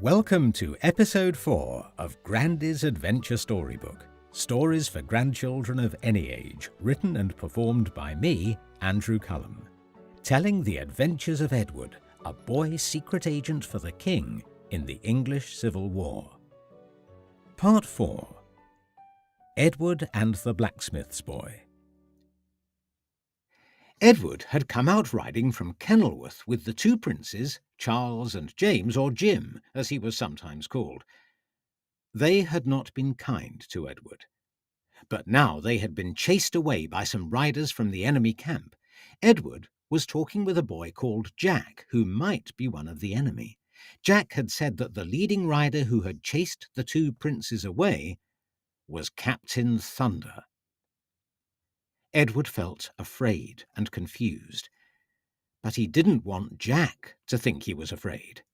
Welcome to Episode 4 of Grandy's Adventure Storybook. Stories for grandchildren of any age, written and performed by me, Andrew Cullum. Telling the adventures of Edward, a boy secret agent for the king in the English Civil War. Part 4. Edward and the Blacksmith's Boy. Edward had come out riding from Kenilworth with the two princes, Charles and James, or Jim, as he was sometimes called. They had not been kind to Edward. But now they had been chased away by some riders from the enemy camp. Edward was talking with a boy called Jack, who might be one of the enemy. Jack had said that the leading rider who had chased the two princes away was Captain Thunder. Edward felt afraid and confused, but he didn't want Jack to think he was afraid.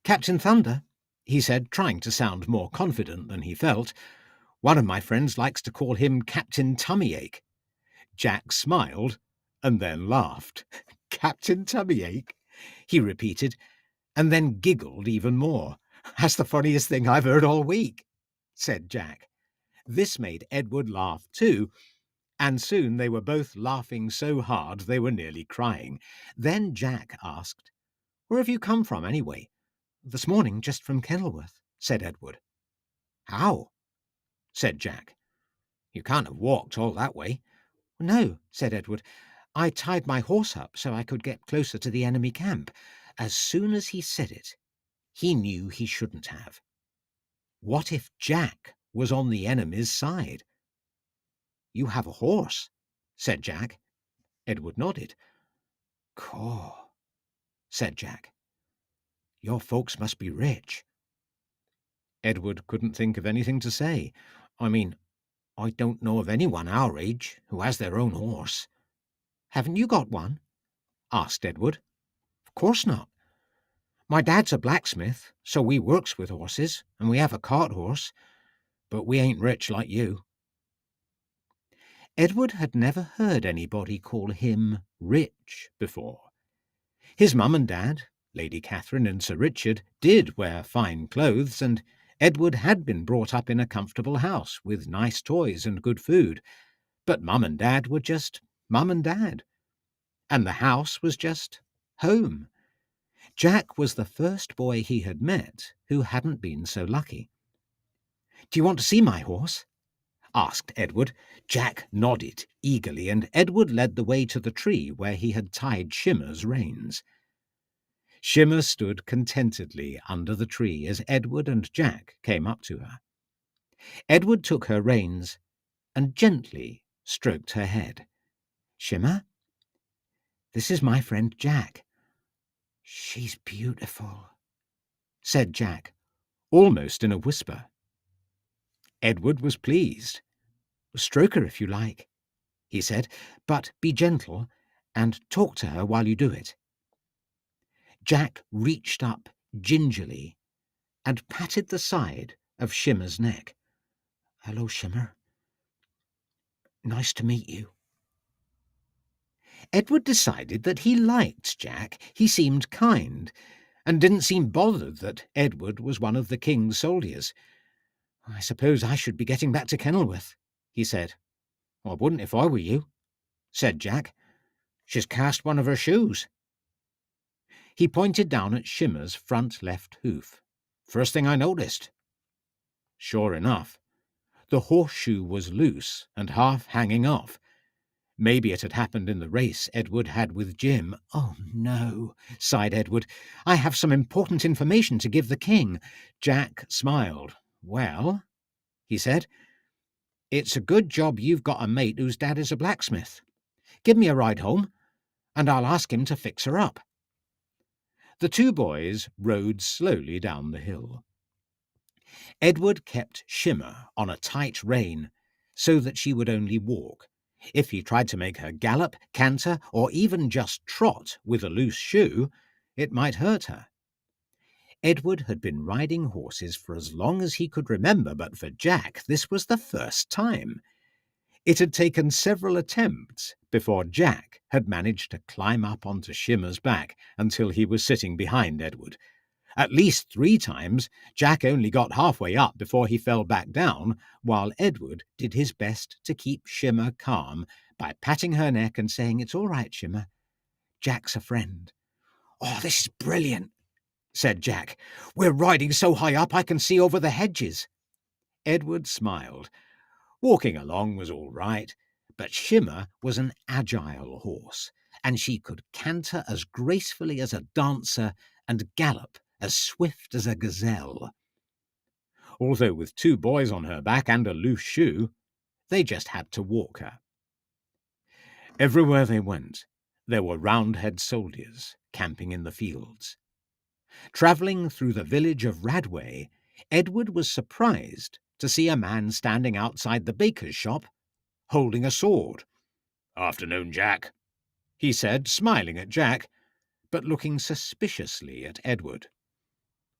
"Captain Thunder," he said, trying to sound more confident than he felt. "One of my friends likes to call him Captain Tummyache." Jack smiled and then laughed. "Captain Tummyache," he repeated, and then giggled even more. "That's the funniest thing I've heard all week," said Jack. This made Edward laugh too, and soon they were both laughing so hard they were nearly crying. Then Jack asked, "Where have you come from, anyway?" "This morning, just from Kenilworth," said Edward. "How?" said Jack. "You can't have walked all that way." "No," said Edward. "I tied my horse up so I could get closer to the enemy camp." As soon as he said it, he knew he shouldn't have. What if Jack was on the enemy's side? "You have a horse," said Jack. Edward nodded. "Caw," said Jack. "Your folks must be rich." Edward couldn't think of anything to say. I don't know of anyone our age who has their own horse." "Haven't you got one?" asked Edward. "Of course not. My dad's a blacksmith, so we works with horses, and we have a cart horse, but we ain't rich like you." Edward had never heard anybody call him rich before. His mum and dad, Lady Catherine and Sir Richard, did wear fine clothes, and Edward had been brought up in a comfortable house with nice toys and good food. But mum and dad were just mum and dad, and the house was just home. Jack was the first boy he had met who hadn't been so lucky. "Do you want to see my horse?" asked Edward. Jack nodded eagerly, and Edward led the way to the tree where he had tied Shimmer's reins. Shimmer stood contentedly under the tree as Edward and Jack came up to her. Edward took her reins and gently stroked her head. "Shimmer, this is my friend Jack." "She's beautiful," said Jack, almost in a whisper. Edward was pleased. "Stroke her if you like," he said, "but be gentle and talk to her while you do it." Jack reached up gingerly and patted the side of Shimmer's neck. "Hello, Shimmer. Nice to meet you." Edward decided that he liked Jack. He seemed kind, and didn't seem bothered that Edward was one of the king's soldiers. "I suppose I should be getting back to Kenilworth," he said. "I wouldn't if I were you," said Jack. "She's cast one of her shoes." He pointed down at Shimmer's front left hoof. "First thing I noticed." Sure enough, the horseshoe was loose and half hanging off. Maybe it had happened in the race Edward had with Jim. "Oh, no," sighed Edward. "I have some important information to give the king." Jack smiled. "Well," he said, "it's a good job you've got a mate whose dad is a blacksmith. Give me a ride home, and I'll ask him to fix her up." The two boys rode slowly down the hill. Edward kept Shimmer on a tight rein so that she would only walk. If he tried to make her gallop, canter, or even just trot with a loose shoe, it might hurt her. Edward had been riding horses for as long as he could remember, but for Jack this was the first time. It had taken several attempts before Jack had managed to climb up onto Shimmer's back until he was sitting behind Edward. At least 3 times, Jack only got halfway up before he fell back down, while Edward did his best to keep Shimmer calm by patting her neck and saying, "It's all right, Shimmer. Jack's a friend." "Oh, this is brilliant," said Jack. "We're riding so high up I can see over the hedges." Edward smiled. Walking along was all right, but Shimmer was an agile horse, and she could canter as gracefully as a dancer and gallop as swift as a gazelle. Although with 2 boys on her back and a loose shoe, they just had to walk her. Everywhere they went, there were Roundhead soldiers camping in the fields. Travelling through the village of Radway, Edward was surprised to see a man standing outside the baker's shop, holding a sword. "Afternoon, Jack," he said, smiling at Jack, but looking suspiciously at Edward.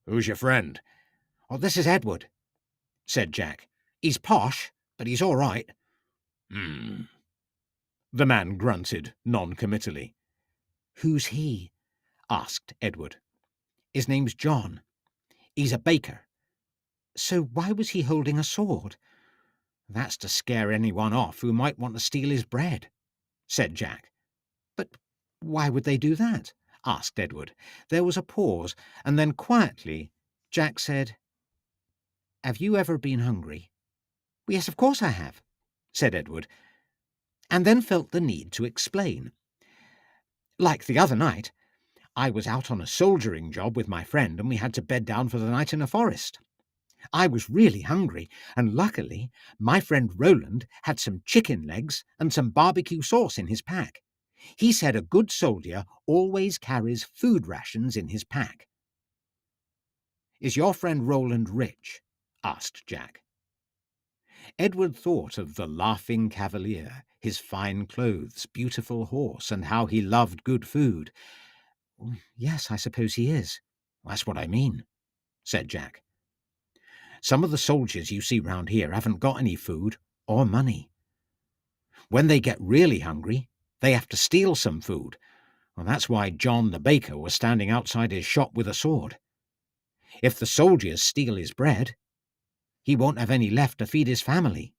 "Who's your friend?" "Oh, this is Edward," said Jack. "He's posh, but he's all right." "Hmm." The man grunted non-committally. "Who's he?" asked Edward. "His name's John. He's a baker." "So why was he holding a sword?" "That's to scare anyone off who might want to steal his bread," said Jack. "But why would they do that?" asked Edward. There was a pause, and then quietly Jack said, "Have you ever been hungry?" "Yes, of course I have," said Edward, and then felt the need to explain. "Like the other night, I was out on a soldiering job with my friend, and we had to bed down for the night in a forest. I was really hungry, and luckily my friend Roland had some chicken legs and some barbecue sauce in his pack. He said a good soldier always carries food rations in his pack." "Is your friend Roland rich?" asked Jack. Edward thought of the Laughing Cavalier, his fine clothes, beautiful horse, and how he loved good food. "Yes, I suppose he is." "That's what I mean," said Jack. "Some of the soldiers you see round here haven't got any food or money. When they get really hungry, they have to steal some food. Well, that's why John the baker was standing outside his shop with a sword. If the soldiers steal his bread, he won't have any left to feed his family."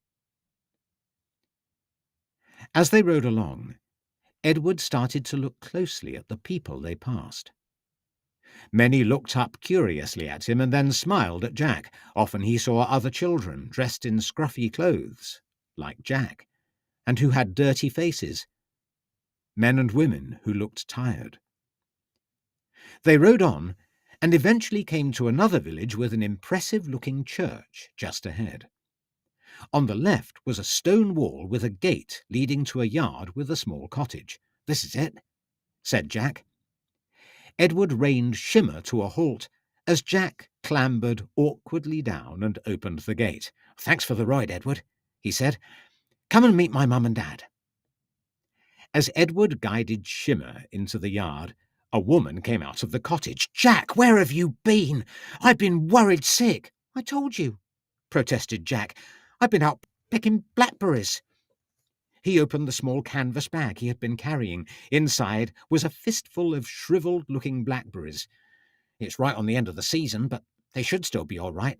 As they rode along, Edward started to look closely at the people they passed. Many looked up curiously at him and then smiled at Jack. Often he saw other children dressed in scruffy clothes, like Jack, and who had dirty faces, men and women who looked tired. They rode on and eventually came to another village with an impressive-looking church just ahead. On the left was a stone wall with a gate leading to a yard with a small cottage. "This is it," said Jack. Edward reined Shimmer to a halt as Jack clambered awkwardly down and opened the gate. "Thanks for the ride, Edward," he said. "Come and meet my mum and dad." As Edward guided Shimmer into the yard, a woman came out of the cottage. "Jack, where have you been? I've been worried sick." "I told you," protested Jack. "I've been out picking blackberries." He opened the small canvas bag he had been carrying. Inside was a fistful of shriveled-looking blackberries. "It's right on the end of the season, but they should still be all right."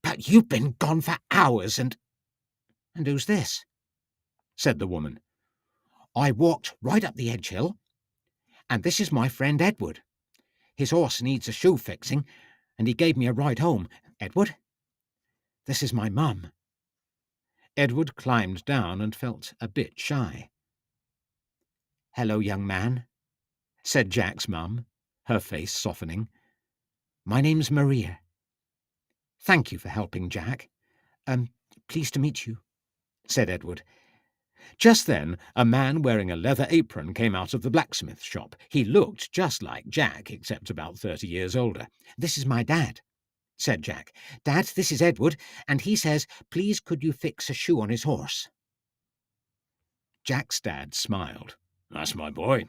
"But you've been gone for hours, and—" "And who's this?" said the woman. "I walked right up the edge hill, and this is my friend Edward. His horse needs a shoe fixing, and he gave me a ride home. Edward, this is my mum." Edward climbed down and felt a bit shy. "Hello, young man," said Jack's mum, her face softening. "My name's Maria." "Thank you for helping, Jack. Pleased to meet you," said Edward. Just then, a man wearing a leather apron came out of the blacksmith shop. He looked just like Jack, except about 30 years older. "This is my dad," said Jack. "Dad, this is Edward, and he says, please could you fix a shoe on his horse?" Jack's dad smiled. "That's my boy.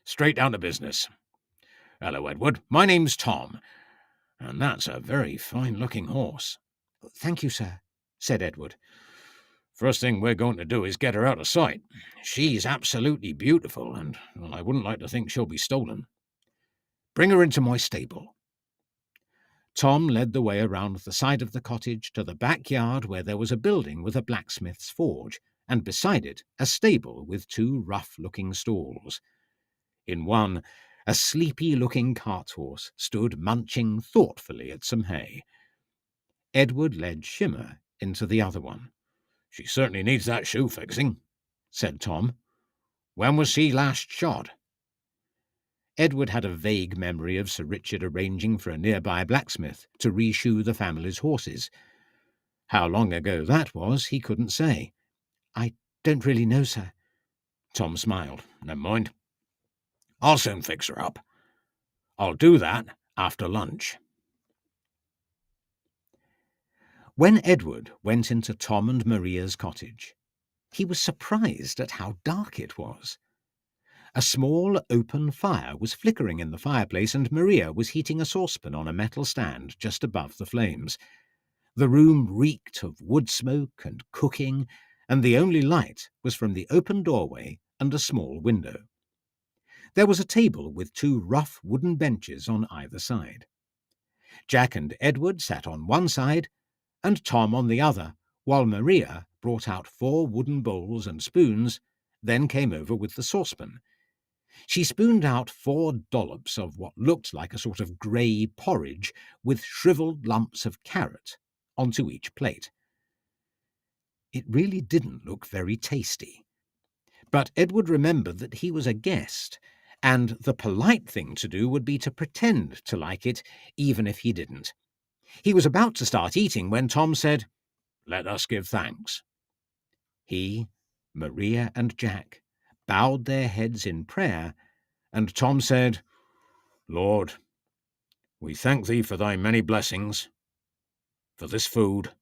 Straight down to business. Hello, Edward. My name's Tom, and that's a very fine-looking horse." "Thank you, sir," said Edward. "First thing we're going to do is get her out of sight. She's absolutely beautiful, and well, I wouldn't like to think she'll be stolen. Bring her into my stable." Tom led the way around the side of the cottage to the backyard where there was a building with a blacksmith's forge, and beside it a stable with 2 rough-looking stalls. In one, a sleepy-looking cart-horse stood munching thoughtfully at some hay. Edward led Shimmer into the other one. "She certainly needs that shoe fixing," said Tom. "When was she last shod?" Edward had a vague memory of Sir Richard arranging for a nearby blacksmith to reshoe the family's horses. How long ago that was, he couldn't say. "I don't really know, sir." Tom smiled. "Never mind. I'll soon fix her up. I'll do that after lunch." When Edward went into Tom and Maria's cottage, he was surprised at how dark it was. A small open fire was flickering in the fireplace, and Maria was heating a saucepan on a metal stand just above the flames. The room reeked of wood smoke and cooking, and the only light was from the open doorway and a small window. There was a table with 2 rough wooden benches on either side. Jack and Edward sat on one side, and Tom on the other, while Maria brought out 4 wooden bowls and spoons, then came over with the saucepan. She spooned out 4 dollops of what looked like a sort of grey porridge with shriveled lumps of carrot onto each plate. It really didn't look very tasty. But Edward remembered that he was a guest, and the polite thing to do would be to pretend to like it, even if he didn't. He was about to start eating when Tom said, "Let us give thanks." He, Maria, and Jack bowed their heads in prayer, and Tom said, "Lord, we thank thee for thy many blessings, for this food,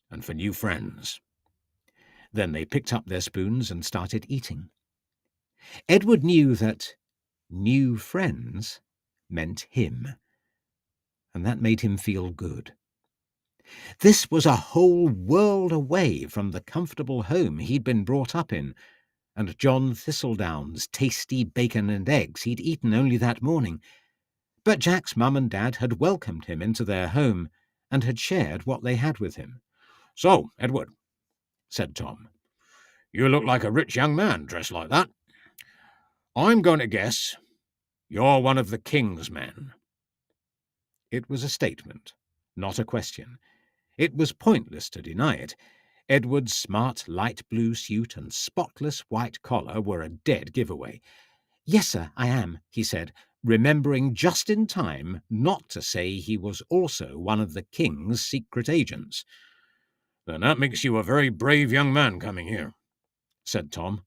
and for new friends." Then they picked up their spoons and started eating. Edward knew that new friends meant him, and that made him feel good. This was a whole world away from the comfortable home he'd been brought up in, and John Thistledown's tasty bacon and eggs he'd eaten only that morning. But Jack's mum and dad had welcomed him into their home and had shared what they had with him. "So, Edward," said Tom, "you look like a rich young man dressed like that. I'm going to guess you're one of the king's men." It was a statement, not a question. It was pointless to deny it. Edward's smart light blue suit and spotless white collar were a dead giveaway. "Yes, sir, I am," he said, remembering just in time not to say he was also one of the king's secret agents. "Then that makes you a very brave young man coming here," said Tom.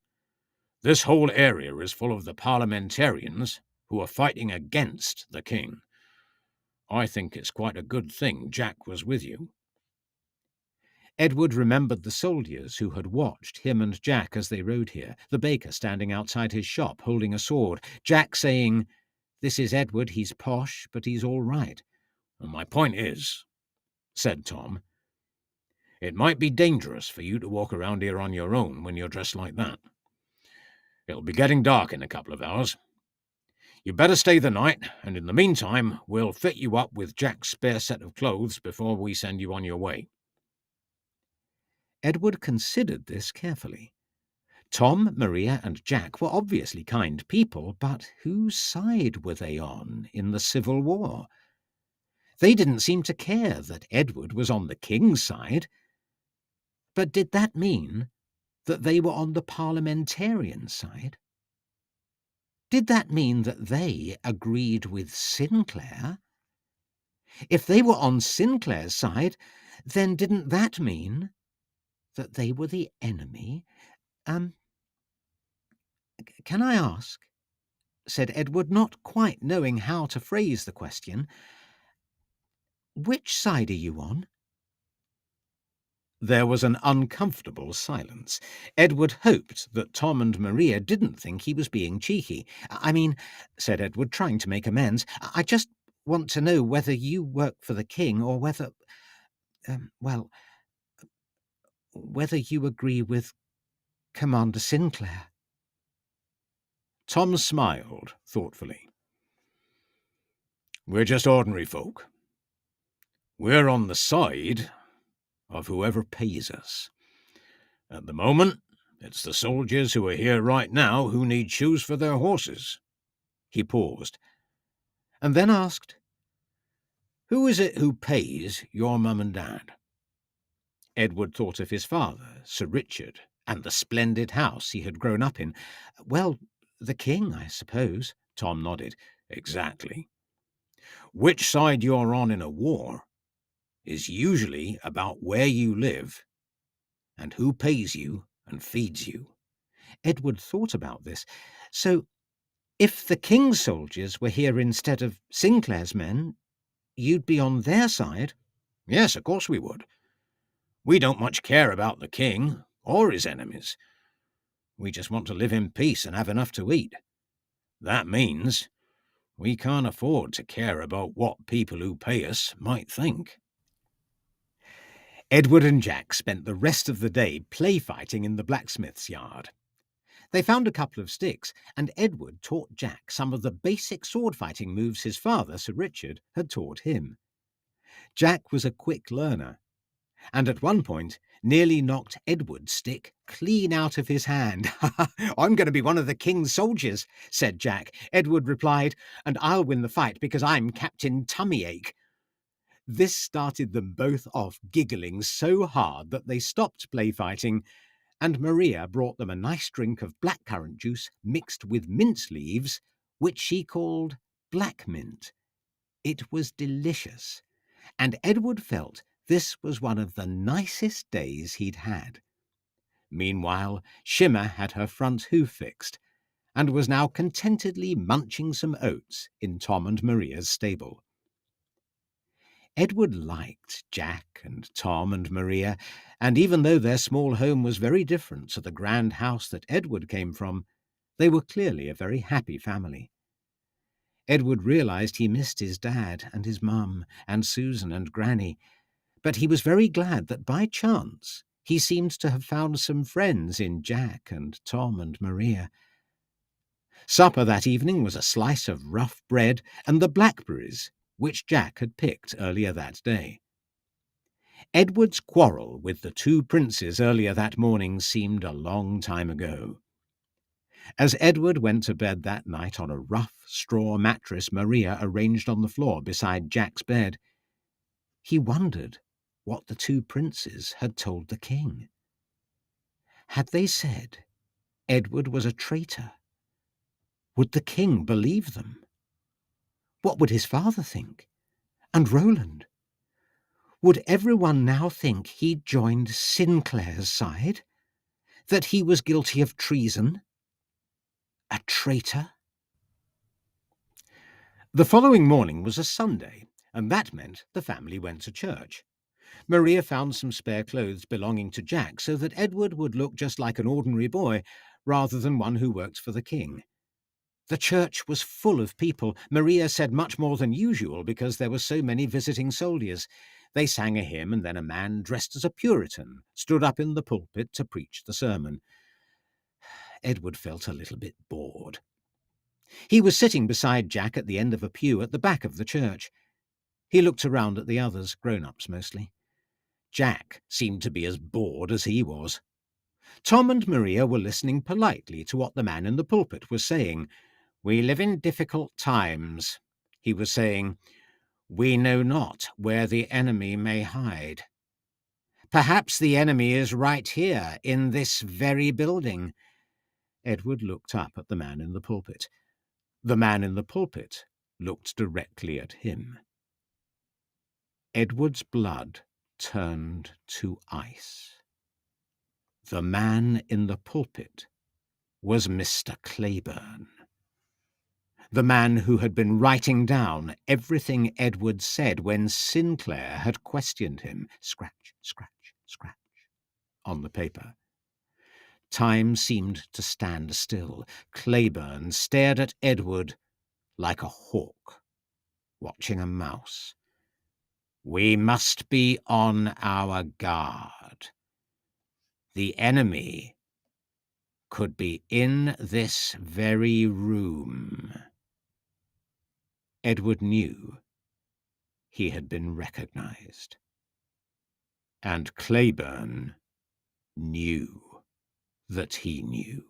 "This whole area is full of the parliamentarians who are fighting against the king. I think it's quite a good thing Jack was with you." Edward remembered the soldiers who had watched him and Jack as they rode here, the baker standing outside his shop holding a sword, Jack saying, "This is Edward, he's posh, but he's all right." "And my point is," said Tom, "it might be dangerous for you to walk around here on your own when you're dressed like that. It'll be getting dark in a couple of hours. You'd better stay the night, and in the meantime, we'll fit you up with Jack's spare set of clothes before we send you on your way." Edward considered this carefully. Tom, Maria, and Jack were obviously kind people, but whose side were they on in the Civil War? They didn't seem to care that Edward was on the king's side. But did that mean that they were on the parliamentarian side? Did that mean that they agreed with Sinclair? If they were on Sinclair's side, then didn't that mean that they were the enemy? Can I ask, said Edward, not quite knowing how to phrase the question, which side are you on? There was an uncomfortable silence. Edward hoped that Tom and Maria didn't think he was being cheeky. "I mean," said Edward, trying to make amends, "I just want to know whether you work for the king or whether, well, whether you agree with Commander Sinclair." Tom smiled thoughtfully. "We're just ordinary folk, We're on the side of whoever pays us. At the moment, it's the soldiers who are here right now who need shoes for their horses." He paused, and then asked, "Who is it who pays your mum and dad?" Edward thought of his father, Sir Richard, and the splendid house he had grown up in. "Well, the king, I suppose." Tom nodded. "Exactly. Which side you're on in a war is usually about where you live and who pays you and feeds you." Edward thought about this. "So, if the king's soldiers were here instead of Sinclair's men, you'd be on their side?" "Yes, of course we would. We don't much care about the king or his enemies. We just want to live in peace and have enough to eat. That means we can't afford to care about what people who pay us might think." Edward and Jack spent the rest of the day play fighting in the blacksmith's yard. They found a couple of sticks, and Edward taught Jack some of the basic sword-fighting moves his father, Sir Richard, had taught him. Jack was a quick learner, and at one point nearly knocked Edward's stick clean out of his hand. "I'm going to be one of the king's soldiers," said Jack. Edward replied, "And I'll win the fight because I'm Captain Tummyache." This started them both off giggling so hard that they stopped play fighting, and Maria brought them a nice drink of blackcurrant juice mixed with mint leaves, which she called black mint. It was delicious, and Edward felt this was one of the nicest days he'd had. Meanwhile, Shimmer had her front hoof fixed, and was now contentedly munching some oats in Tom and Maria's stable. Edward liked Jack and Tom and Maria, and even though their small home was very different to the grand house that Edward came from, they were clearly a very happy family. Edward realized he missed his dad and his mum and Susan and Granny, but he was very glad that by chance he seemed to have found some friends in Jack and Tom and Maria. Supper that evening was a slice of rough bread and the blackberries, which Jack had picked earlier that day. Edward's quarrel with the two princes earlier that morning seemed a long time ago. As Edward went to bed that night on a rough straw mattress Maria arranged on the floor beside Jack's bed, he wondered what the two princes had told the king. Had they said Edward was a traitor? Would the king believe them? What would his father think? And Roland? Would everyone now think he'd joined Sinclair's side? That he was guilty of treason? A traitor? The following morning was a Sunday, and that meant the family went to church. Maria found some spare clothes belonging to Jack so that Edward would look just like an ordinary boy, rather than one who worked for the king. The church was full of people. Maria said much more than usual because there were so many visiting soldiers. They sang a hymn, and then a man dressed as a Puritan stood up in the pulpit to preach the sermon. Edward felt a little bit bored. He was sitting beside Jack at the end of a pew at the back of the church. He looked around at the others, grown-ups mostly. Jack seemed to be as bored as he was. Tom and Maria were listening politely to what the man in the pulpit was saying. "We live in difficult times," he was saying. "We know not where the enemy may hide. Perhaps the enemy is right here, in this very building." Edward looked up at the man in the pulpit. The man in the pulpit looked directly at him. Edward's blood turned to ice. The man in the pulpit was Mr. Claiborne. The man who had been writing down everything Edward said when Sinclair had questioned him, scratch, scratch, scratch, on the paper. Time seemed to stand still. Claiborne stared at Edward like a hawk watching a mouse. "We must be on our guard. The enemy could be in this very room." Edward knew he had been recognized. And Clayburn knew that he knew.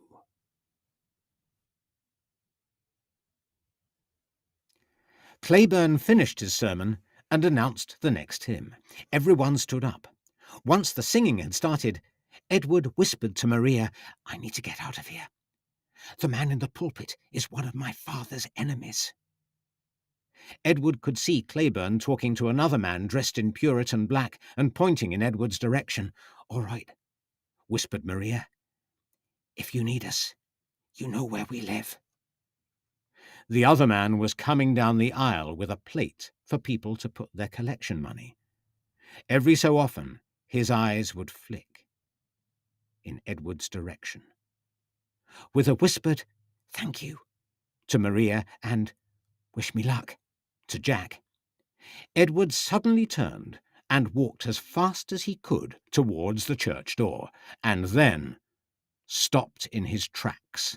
Clayburn finished his sermon and announced the next hymn. Everyone stood up. Once the singing had started, Edward whispered to Maria, "I need to get out of here. The man in the pulpit is one of my father's enemies." Edward could see Clayburn talking to another man dressed in Puritan black and pointing in Edward's direction. "All right," whispered Maria. "If you need us, you know where we live." The other man was coming down the aisle with a plate for people to put their collection money. Every so often, his eyes would flick in Edward's direction. With a whispered "Thank you" to Maria and "Wish me luck" to Jack, Edward suddenly turned and walked as fast as he could towards the church door, and then stopped in his tracks.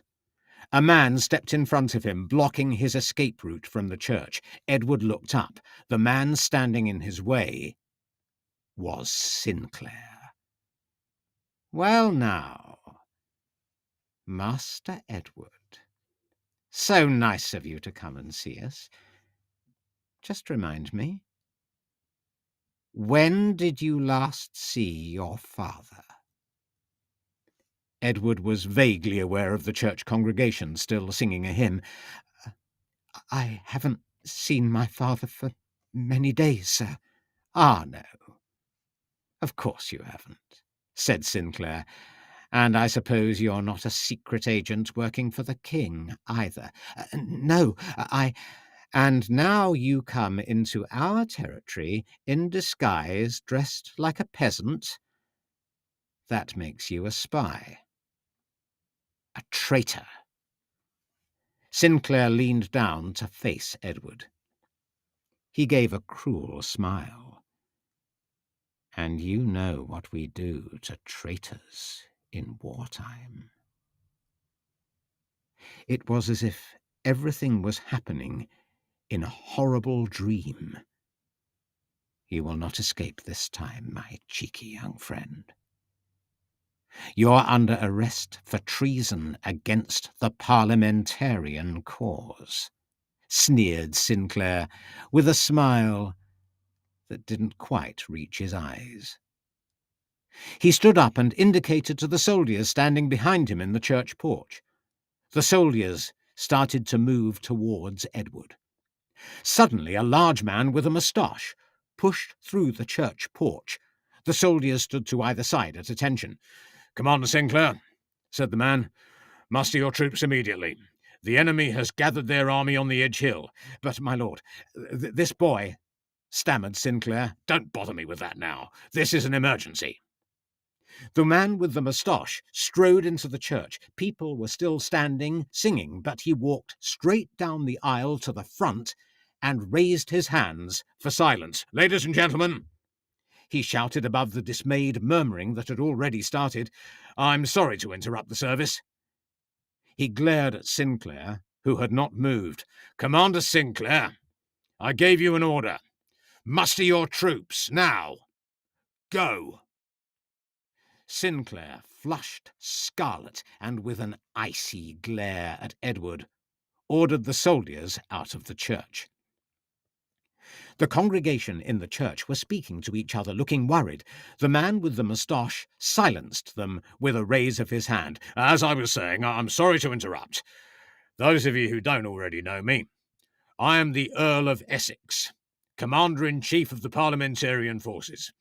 A man stepped in front of him, blocking his escape route from the church. Edward looked up. The man standing in his way was Sinclair. "Well now, Master Edward, so nice of you to come and see us. Just remind me, when did you last see your father?" Edward was vaguely aware of the church congregation still singing a hymn. "I haven't seen my father for many days, sir." "Ah, no. Of course you haven't," said Sinclair. "And I suppose you're not a secret agent working for the king, either." "No, And now you come into our territory in disguise, dressed like a peasant? That makes you a spy. A traitor." Sinclair leaned down to face Edward. He gave a cruel smile. "And you know what we do to traitors in wartime." It was as if everything was happening in a horrible dream. "You will not escape this time, my cheeky young friend. You're under arrest for treason against the parliamentarian cause," sneered Sinclair, with a smile that didn't quite reach his eyes. He stood up and indicated to the soldiers standing behind him in the church porch. The soldiers started to move towards Edward. Suddenly, a large man with a moustache pushed through the church porch. The soldiers stood to either side at attention. "Commander Sinclair," said the man, "muster your troops immediately. The enemy has gathered their army on the Edge Hill." "But, my lord, this boy," stammered Sinclair. "Don't bother me with that now. This is an emergency." The man with the moustache strode into the church. People were still standing, singing, but he walked straight down the aisle to the front and raised his hands for silence. "Ladies and gentlemen," he shouted above the dismayed murmuring that had already started, "I'm sorry to interrupt the service." He glared at Sinclair, who had not moved. "Commander Sinclair, I gave you an order. Muster your troops, now. Go." Sinclair flushed scarlet and, with an icy glare at Edward, ordered the soldiers out of the church. The congregation in the church were speaking to each other, looking worried. The man with the moustache silenced them with a raise of his hand. "As I was saying, I'm sorry to interrupt. Those of you who don't already know me, I am the Earl of Essex, Commander-in-Chief of the Parliamentarian forces.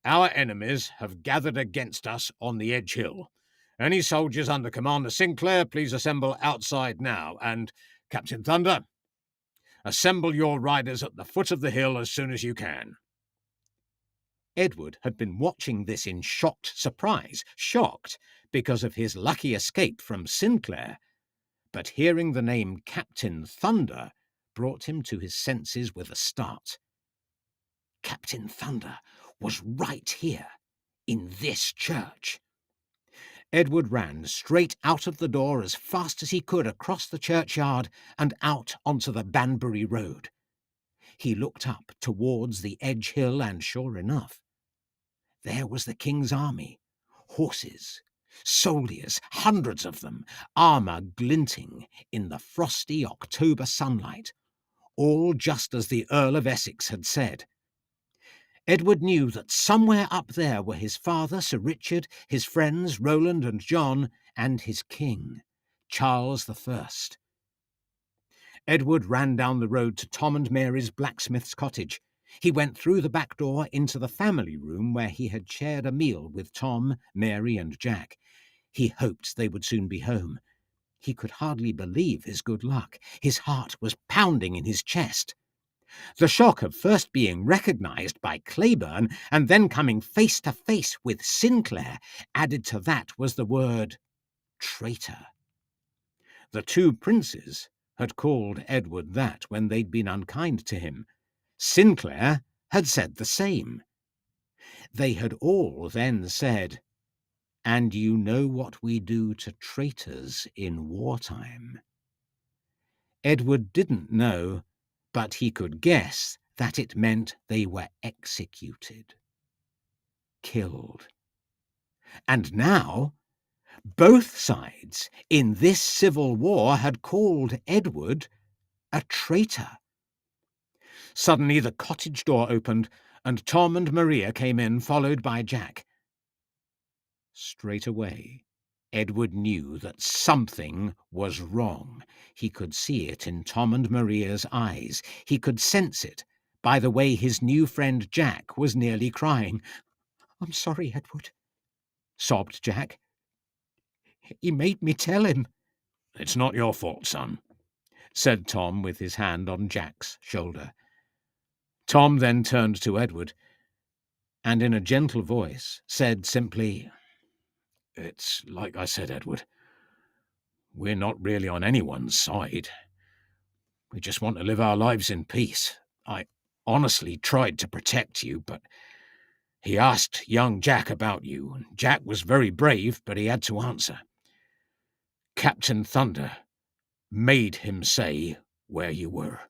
Our enemies have gathered against us on the Edge Hill. Any soldiers under Commander Sinclair, please assemble outside now. And, Captain Thunder, assemble your riders at the foot of the hill as soon as you can." Edward had been watching this in shocked surprise, shocked because of his lucky escape from Sinclair. But hearing the name Captain Thunder brought him to his senses with a start. Captain Thunder was right here, in this church. Edward ran straight out of the door as fast as he could across the churchyard and out onto the Banbury Road. He looked up towards the Edge Hill, and sure enough, there was the king's army. Horses, soldiers, hundreds of them, armour glinting in the frosty October sunlight, all just as the Earl of Essex had said. Edward knew that somewhere up there were his father, Sir Richard, his friends, Roland and John, and his king, Charles I. Edward ran down the road to Tom and Mary's blacksmith's cottage. He went through the back door into the family room where he had shared a meal with Tom, Mary and Jack. He hoped they would soon be home. He could hardly believe his good luck. His heart was pounding in his chest. The shock of first being recognised by Claiborne and then coming face to face with Sinclair, added to that was the word traitor. The two princes had called Edward that when they'd been unkind to him. Sinclair had said the same. They had all then said, "And you know what we do to traitors in wartime." Edward didn't know, but he could guess that it meant they were executed, killed. And now, both sides in this civil war had called Edward a traitor. Suddenly the cottage door opened, and Tom and Maria came in, followed by Jack. Straight away, Edward knew that something was wrong. He could see it in Tom and Maria's eyes. He could sense it by the way his new friend Jack was nearly crying. "I'm sorry, Edward," sobbed Jack. "He made me tell him." "It's not your fault, son," said Tom with his hand on Jack's shoulder. Tom then turned to Edward and in a gentle voice said simply, "It's like I said, Edward. We're not really on anyone's side. We just want to live our lives in peace. I honestly tried to protect you, but he asked young Jack about you, and Jack was very brave, but he had to answer. Captain Thunder made him say where you were."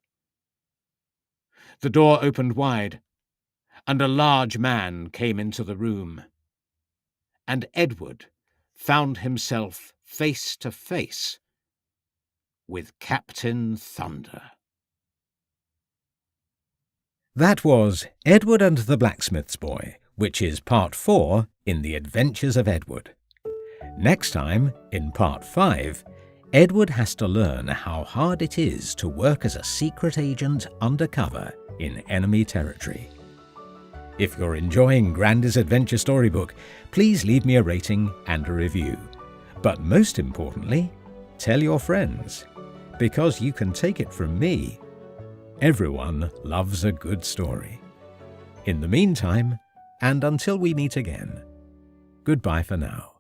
The door opened wide, and a large man came into the room, and Edward found himself face to face with Captain Thunder. That was Edward and the Blacksmith's Boy, which is part 4 in The Adventures of Edward. Next time, in part 5, Edward has to learn how hard it is to work as a secret agent undercover in enemy territory. If you're enjoying Grandy's Adventure Storybook, please leave me a rating and a review. But most importantly, tell your friends, because you can take it from me, everyone loves a good story. In the meantime, and until we meet again, goodbye for now.